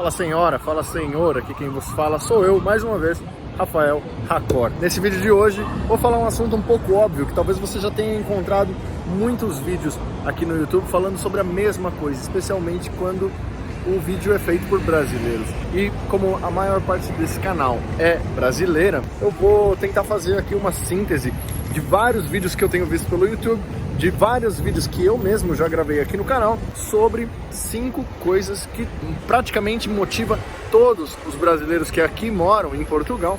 Fala senhora, fala senhor, aqui quem vos fala sou eu, mais uma vez, Rafael Racor. Nesse vídeo de hoje, vou falar um assunto um pouco óbvio, que talvez você já tenha encontrado muitos vídeos aqui no YouTube falando sobre a mesma coisa, especialmente quando o vídeo é feito por brasileiros. E como a maior parte desse canal é brasileira, eu vou tentar fazer aqui uma síntese de vários vídeos que eu tenho visto pelo YouTube, de vários vídeos que eu mesmo já gravei aqui no canal, sobre 5 coisas que praticamente motiva todos os brasileiros que aqui moram em Portugal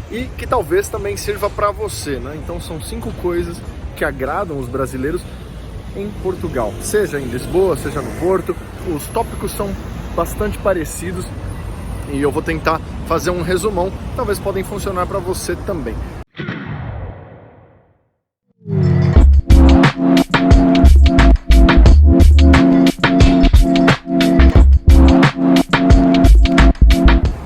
e que talvez também sirva para você, né? Então são 5 coisas que agradam os brasileiros em Portugal, seja em Lisboa, seja no Porto. Os tópicos são bastante parecidos e eu vou tentar fazer um resumão, talvez podem funcionar para você também.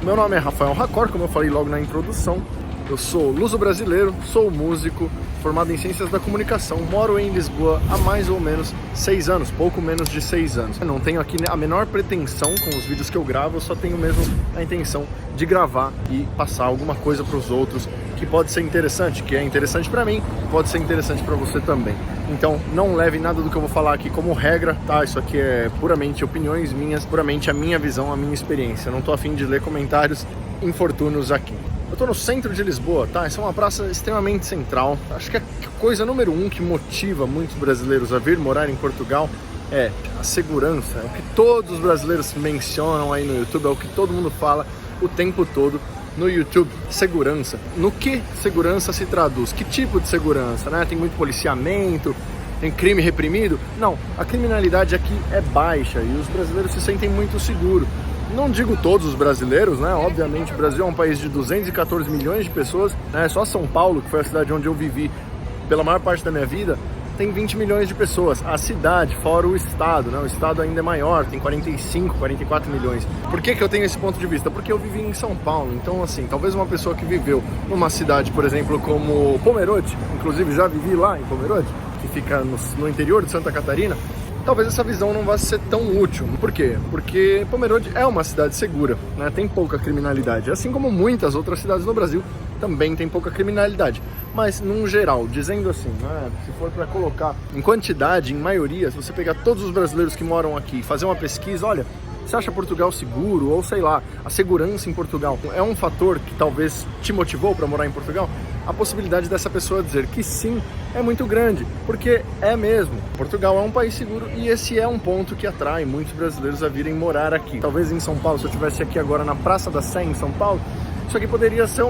Meu nome é Rafael Racor, como eu falei logo na introdução. Eu sou luso-brasileiro, sou músico, formado em Ciências da Comunicação, moro em Lisboa há mais ou menos 6 anos, pouco menos de 6 anos. Eu não tenho aqui a menor pretensão com os vídeos que eu gravo, eu só tenho mesmo a intenção de gravar e passar alguma coisa para os outros que pode ser interessante, que é interessante para mim, pode ser interessante para você também. Então não leve nada do que eu vou falar aqui como regra, tá? Isso aqui é puramente opiniões minhas, puramente a minha visão, a minha experiência. Eu não tô afim de ler comentários infortúnios aqui. Eu tô no centro de Lisboa, tá? Essa é uma praça extremamente central. Acho que a coisa número 1 que motiva muitos brasileiros a vir morar em Portugal é a segurança. É o que todos os brasileiros mencionam aí no YouTube, é o que todo mundo fala o tempo todo no YouTube. Segurança. No que segurança se traduz? Que tipo de segurança, né? Tem muito policiamento, tem crime reprimido? Não, a criminalidade aqui é baixa e os brasileiros se sentem muito seguros. Não digo todos os brasileiros, né? Obviamente o Brasil é um país de 214 milhões de pessoas, né? Só São Paulo, que foi a cidade onde eu vivi pela maior parte da minha vida, tem 20 milhões de pessoas. A cidade, fora o estado, né? O estado ainda é maior, tem 45, 44 milhões. Por que eu tenho esse ponto de vista? Porque eu vivi em São Paulo, então assim, talvez uma pessoa que viveu numa cidade, por exemplo, como Pomerode, inclusive já vivi lá em Pomerode, que fica no interior de Santa Catarina, talvez essa visão não vá ser tão útil. Por quê? Porque Pomerode é uma cidade segura, né? Tem pouca criminalidade, assim como muitas outras cidades no Brasil também tem pouca criminalidade. Mas, num geral, dizendo assim, né? Se for para colocar em quantidade, em maioria, se você pegar todos os brasileiros que moram aqui e fazer uma pesquisa, olha, você acha Portugal seguro? Ou sei lá, a segurança em Portugal é um fator que talvez te motivou para morar em Portugal? A possibilidade dessa pessoa dizer que sim é muito grande, porque é mesmo. Portugal é um país seguro e esse é um ponto que atrai muitos brasileiros a virem morar aqui. Talvez em São Paulo, se eu estivesse aqui agora na Praça da Sé, em São Paulo, isso aqui poderia ser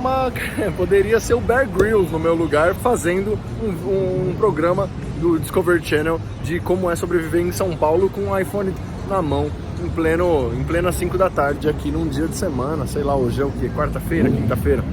poderia ser o Bear Grylls no meu lugar, fazendo um programa do Discovery Channel de como é sobreviver em São Paulo com um iPhone na mão, em plena 5 da tarde, aqui num dia de semana, sei lá, hoje é o quê? Quarta-feira, quinta-feira.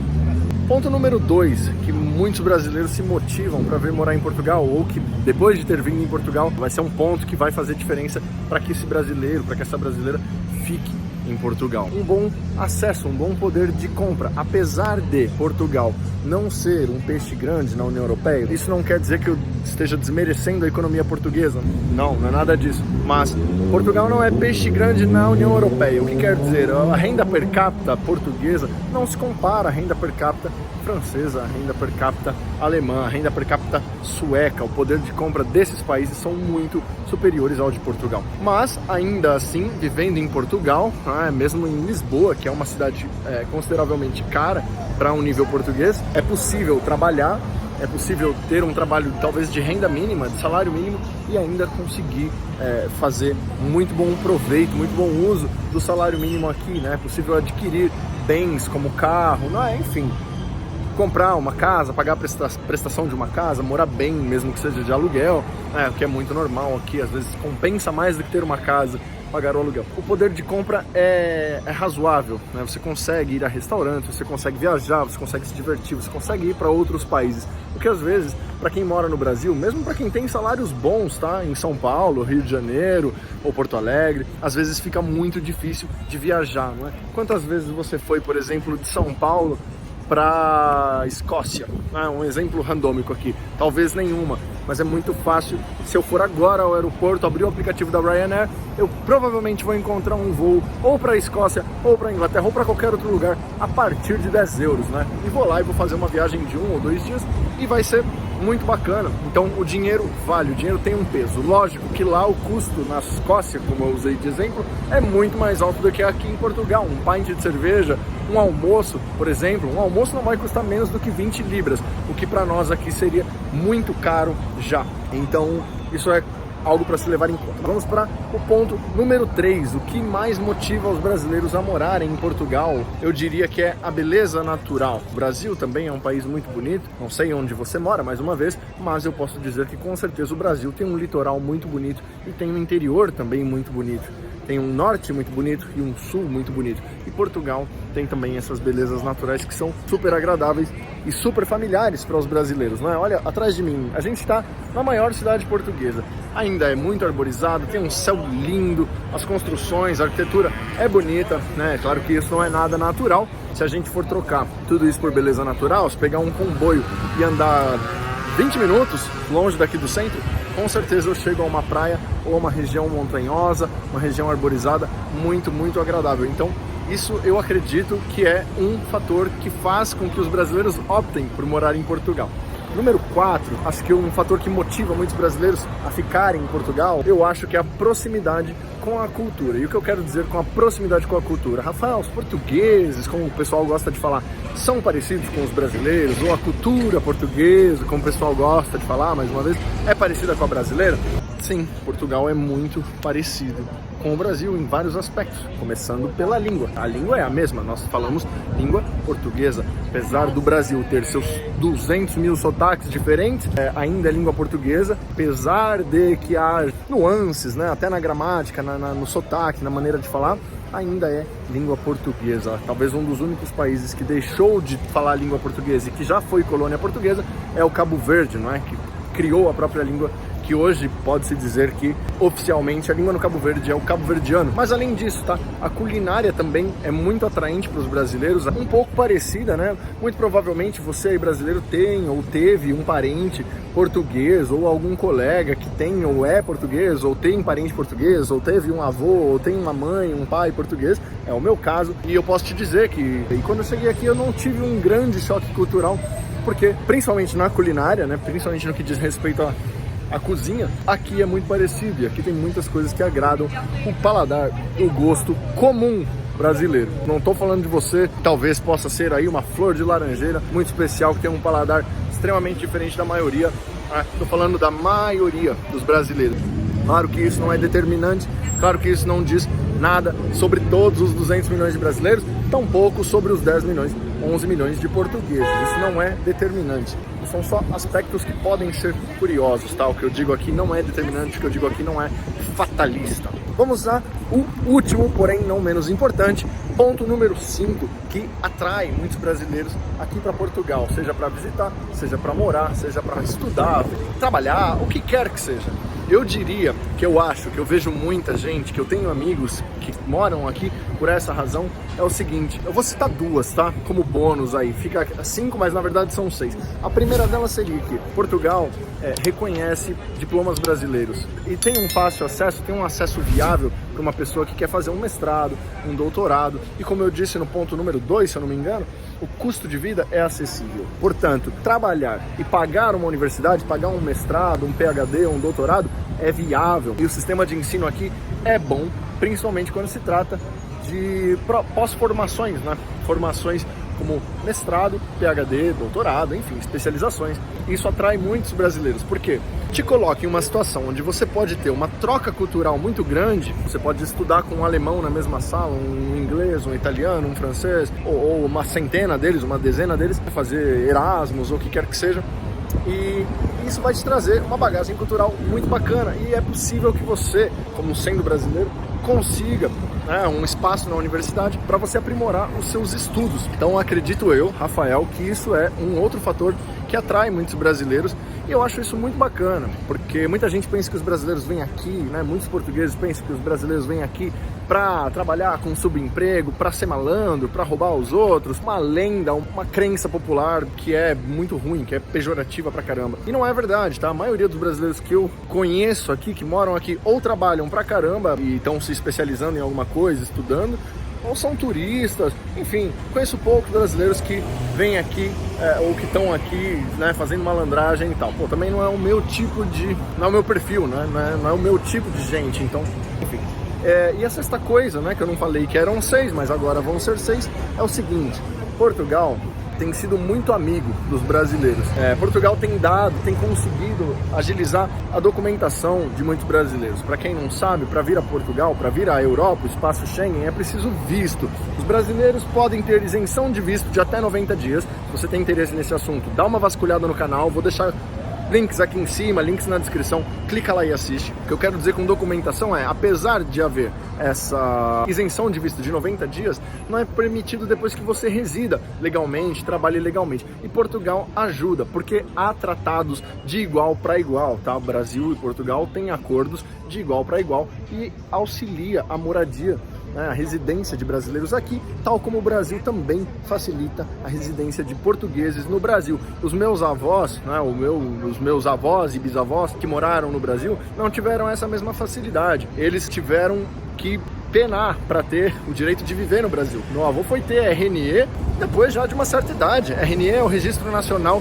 Ponto número 2, que muitos brasileiros se motivam para vir morar em Portugal, ou que depois de ter vindo em Portugal, vai ser um ponto que vai fazer diferença para que esse brasileiro, para que essa brasileira fique em Portugal. Um bom acesso, um bom poder de compra. Apesar de Portugal não ser um peixe grande na União Europeia, isso não quer dizer que eu esteja desmerecendo a economia portuguesa. Não, não é nada disso. Mas Portugal não é peixe grande na União Europeia. O que quer dizer? A renda per capita portuguesa não se compara à renda per capita francesa, a renda per capita alemã, a renda per capita sueca. O poder de compra desses países são muito superiores ao de Portugal. Mas, ainda assim, vivendo em Portugal, mesmo em Lisboa, que é uma cidade consideravelmente cara para um nível português, é possível trabalhar, é possível ter um trabalho talvez de renda mínima, de salário mínimo, e ainda conseguir fazer muito bom proveito, muito bom uso do salário mínimo aqui, né? É possível adquirir bens como carro, enfim, comprar uma casa, pagar a prestação de uma casa, morar bem, mesmo que seja de aluguel, o que é muito normal aqui, às vezes compensa mais do que ter uma casa, pagar o aluguel. O poder de compra é razoável, né? Você consegue ir a restaurantes, você consegue viajar, você consegue se divertir, você consegue ir para outros países. Porque às vezes, para quem mora no Brasil, mesmo para quem tem salários bons, tá? Em São Paulo, Rio de Janeiro ou Porto Alegre, às vezes fica muito difícil de viajar, não é? Quantas vezes você foi, por exemplo, de São Paulo para Escócia? Um exemplo randômico aqui, talvez nenhuma. mas é muito fácil. Se eu for agora ao aeroporto, abrir o aplicativo da Ryanair, eu provavelmente vou encontrar um voo ou para a Escócia, ou para a Inglaterra, ou para qualquer outro lugar a partir de 10 euros, né? E vou lá e vou fazer uma viagem de 1 ou 2 dias e vai ser muito bacana. Então o dinheiro vale, o dinheiro tem um peso. Lógico que lá o custo na Escócia, como eu usei de exemplo, é muito mais alto do que aqui em Portugal. Um pint de cerveja, um almoço, por exemplo, um almoço não vai custar menos do que 20 libras, o que para nós aqui seria muito caro já. Então isso é algo para se levar em conta. Vamos para o ponto número 3, o que mais motiva os brasileiros a morarem em Portugal? Eu diria que é a beleza natural. O Brasil também é um país muito bonito, não sei onde você mora, mais uma vez, mas eu posso dizer que com certeza o Brasil tem um litoral muito bonito e tem um interior também muito bonito. Tem um norte muito bonito e um sul muito bonito. E Portugal tem também essas belezas naturais que são super agradáveis e super familiares para os brasileiros, não é? Olha, atrás de mim, a gente está na maior cidade portuguesa. Ainda é muito arborizado, tem um céu lindo, as construções, a arquitetura é bonita, né? Claro que isso não é nada natural. Se a gente for trocar tudo isso por beleza natural, se pegar um comboio e andar 20 minutos longe daqui do centro, com certeza eu chego a uma praia ou a uma região montanhosa, uma região arborizada muito, muito agradável. Então, isso eu acredito que é um fator que faz com que os brasileiros optem por morar em Portugal. Número 4, acho que um fator que motiva muitos brasileiros a ficarem em Portugal, eu acho que é a proximidade com a cultura. E o que eu quero dizer com a proximidade com a cultura? Rafael, os portugueses, como o pessoal gosta de falar, são parecidos com os brasileiros? Ou a cultura portuguesa, como o pessoal gosta de falar, mais uma vez, é parecida com a brasileira? Sim, Portugal é muito parecido com o Brasil em vários aspectos, começando pela língua. A língua é a mesma, nós falamos língua portuguesa. Apesar do Brasil ter seus 200 mil sotaques diferentes, ainda é língua portuguesa, apesar de que há nuances, né, até na gramática, no sotaque, na maneira de falar, ainda é língua portuguesa. Talvez um dos únicos países que deixou de falar língua portuguesa e que já foi colônia portuguesa é o Cabo Verde, não é? Que criou a própria língua, que hoje pode-se dizer que oficialmente a língua no Cabo Verde é o cabo-verdiano. Mas além disso, tá? A culinária também é muito atraente para os brasileiros, um pouco parecida, né? Muito provavelmente você aí brasileiro tem ou teve um parente português ou algum colega que tem ou é português ou tem parente português ou teve um avô ou tem uma mãe, um pai português. É o meu caso e eu posso te dizer que quando eu cheguei aqui eu não tive um grande choque cultural, porque principalmente na culinária, né? Principalmente no que diz respeito a cozinha, aqui é muito parecido e aqui tem muitas coisas que agradam o paladar, o gosto comum brasileiro. Não estou falando de você, que talvez possa ser aí uma flor de laranjeira muito especial, que tem um paladar extremamente diferente da maioria. Estou falando da maioria dos brasileiros. Claro que isso não é determinante, claro que isso não diz nada sobre todos os 200 milhões de brasileiros, tampouco sobre os 10 milhões, 11 milhões de portugueses. Isso não é determinante. São só aspectos que podem ser curiosos, tá? O que eu digo aqui não é determinante, o que eu digo aqui não é fatalista. Vamos a o último, porém não menos importante, ponto número 5, que atrai muitos brasileiros aqui para Portugal, seja para visitar, seja para morar, seja para estudar, trabalhar, o que quer que seja. Eu diria que eu acho, que eu vejo muita gente, que eu tenho amigos que moram aqui por essa razão, é o seguinte, eu vou citar duas, tá? Como bônus aí, fica 5, mas na verdade são 6. A primeira delas seria que Portugal reconhece diplomas brasileiros e tem um fácil acesso, tem um acesso viável para uma pessoa que quer fazer um mestrado, um doutorado, e como eu disse no ponto número 2, se eu não me engano, o custo de vida é acessível. Portanto, trabalhar e pagar uma universidade, pagar um mestrado, um PhD, um doutorado, é viável. E o sistema de ensino aqui é bom, principalmente quando se trata de pós-formações, né? Formações como mestrado, PhD, doutorado, enfim, especializações. Isso atrai muitos brasileiros, porque te coloca em uma situação onde você pode ter uma troca cultural muito grande, você pode estudar com um alemão na mesma sala, um inglês, um italiano, um francês, ou uma centena deles, uma dezena deles, fazer Erasmus ou o que quer que seja, e isso vai te trazer uma bagagem cultural muito bacana, e é possível que você, como sendo brasileiro, consiga um espaço na universidade para você aprimorar os seus estudos. Então acredito eu, Rafael, que isso é um outro fator que atrai muitos brasileiros E eu acho isso muito bacana, porque muita gente pensa que os brasileiros vêm aqui, né? Muitos portugueses pensam que os brasileiros vêm aqui para trabalhar com subemprego, para ser malandro, para roubar os outros, uma lenda, uma crença popular que é muito ruim, que é pejorativa pra caramba. E não é verdade, tá? A maioria dos brasileiros que eu conheço aqui, que moram aqui, ou trabalham pra caramba e estão se especializando em alguma coisa, estudando, ou são turistas, enfim, conheço poucos brasileiros que vêm aqui ou que estão aqui, né, fazendo malandragem e tal. Pô, também não é o meu tipo de... não é o meu perfil, né? Não é o meu tipo de gente, então, enfim. E a sexta coisa, né, que eu não falei que eram 6, mas agora vão ser 6, é o seguinte: Portugal tem sido muito amigo dos brasileiros. Portugal tem conseguido agilizar a documentação de muitos brasileiros. Para quem não sabe, para vir a Portugal, para vir à Europa, o espaço Schengen, é preciso visto. Os brasileiros podem ter isenção de visto de até 90 dias. Se você tem interesse nesse assunto, dá uma vasculhada no canal, vou deixar links aqui em cima, links na descrição, clica lá e assiste. O que eu quero dizer com documentação é, apesar de haver essa isenção de visto de 90 dias, não é permitido depois que você resida legalmente, trabalhe legalmente. E Portugal ajuda, porque há tratados de igual para igual, tá? O Brasil e Portugal têm acordos de igual para igual e auxilia a moradia, a residência de brasileiros aqui, tal como o Brasil também facilita a residência de portugueses no Brasil. Os meus avós, né, os meus avós e bisavós que moraram no Brasil não tiveram essa mesma facilidade. Eles tiveram que penar para ter o direito de viver no Brasil. Meu avô foi ter RNE depois já de uma certa idade. RNE é o Registro Nacional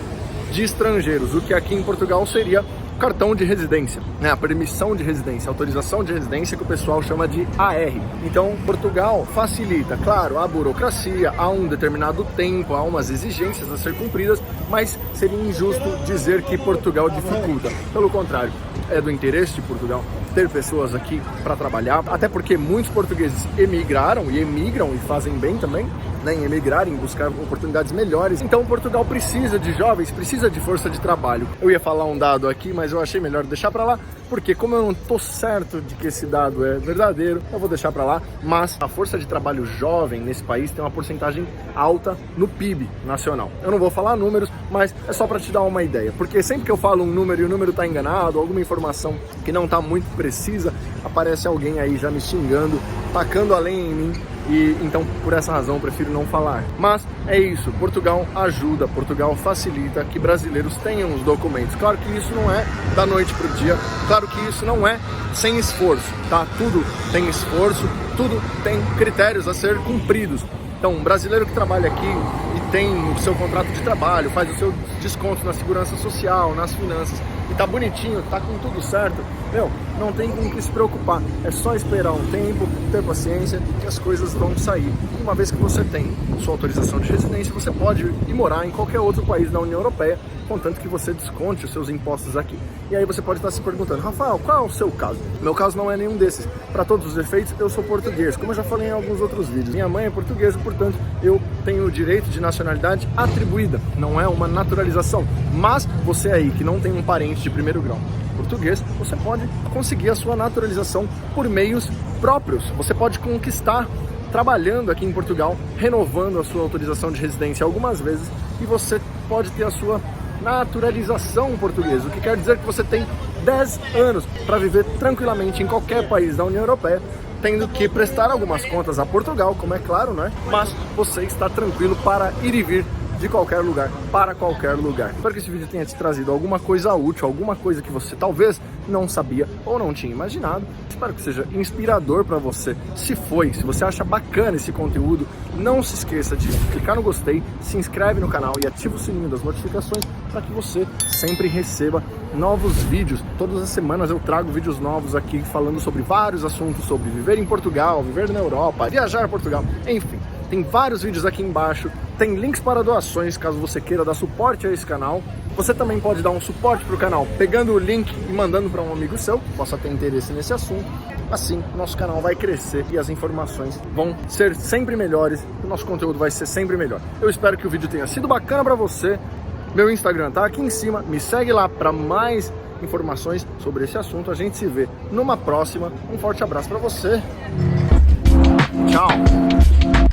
de Estrangeiros, o que aqui em Portugal seria cartão de residência, né? A permissão de residência, autorização de residência, que o pessoal chama de AR. Então, Portugal facilita, claro, a burocracia, há um determinado tempo, há umas exigências a ser cumpridas, mas seria injusto dizer que Portugal dificulta. Pelo contrário, é do interesse de Portugal ter pessoas aqui para trabalhar, até porque muitos portugueses emigraram e emigram e fazem bem também, né, em emigrar, em buscar oportunidades melhores. Então Portugal precisa de jovens, precisa de força de trabalho. Eu ia falar um dado aqui, mas eu achei melhor deixar para lá, porque como eu não tô certo de que esse dado é verdadeiro, eu vou deixar para lá. Mas a força de trabalho jovem nesse país tem uma porcentagem alta no PIB nacional. Eu não vou falar números, mas é só para te dar uma ideia, porque sempre que eu falo um número e o número tá enganado, alguma informação que não tá muito precisa, aparece alguém aí já me xingando, tacando a lenha em mim. E então, por essa razão, eu prefiro não falar. Mas é isso, Portugal ajuda, Portugal facilita que brasileiros tenham os documentos. Claro que isso não é da noite para o dia, claro que isso não é sem esforço, tá? Tudo tem esforço, tudo tem critérios a ser cumpridos. Então, um brasileiro que trabalha aqui e tem o seu contrato de trabalho, faz o seu desconto na segurança social, nas finanças, e tá bonitinho, tá com tudo certo, não tem com o que se preocupar. É só esperar um tempo, ter paciência, que as coisas vão sair. E uma vez que você tem sua autorização de residência, você pode ir morar em qualquer outro país da União Europeia, contanto que você desconte os seus impostos aqui. E aí você pode estar se perguntando: Rafael, qual é o seu caso? Meu caso não é nenhum desses. Para todos os efeitos, eu sou português, como eu já falei em alguns outros vídeos. Minha mãe é portuguesa, portanto, eu tenho o direito de nacionalidade atribuída. Não é uma naturalização. Mas você aí, que não tem um parente de primeiro grau português, você pode conseguir a sua naturalização por meios próprios. Você pode conquistar trabalhando aqui em Portugal, renovando a sua autorização de residência algumas vezes, e você pode ter a sua naturalização portuguesa, o que quer dizer que você tem 10 anos para viver tranquilamente em qualquer país da União Europeia, tendo que prestar algumas contas a Portugal, como é claro, né? Mas você está tranquilo para ir e vir de qualquer lugar, para qualquer lugar. Espero que esse vídeo tenha te trazido alguma coisa útil, alguma coisa que você talvez não sabia ou não tinha imaginado. Espero que seja inspirador para você. Se você acha bacana esse conteúdo, não se esqueça de clicar no gostei, se inscreve no canal e ativa o sininho das notificações para que você sempre receba novos vídeos. Todas as semanas eu trago vídeos novos aqui falando sobre vários assuntos, sobre viver em Portugal, viver na Europa, viajar a Portugal, enfim. Tem vários vídeos aqui embaixo, tem links para doações, caso você queira dar suporte a esse canal. Você também pode dar um suporte para o canal, pegando o link e mandando para um amigo seu, que possa ter interesse nesse assunto. Assim, nosso canal vai crescer e as informações vão ser sempre melhores, o nosso conteúdo vai ser sempre melhor. Eu espero que o vídeo tenha sido bacana para você. Meu Instagram tá aqui em cima, me segue lá para mais informações sobre esse assunto. A gente se vê numa próxima. Um forte abraço para você. Tchau!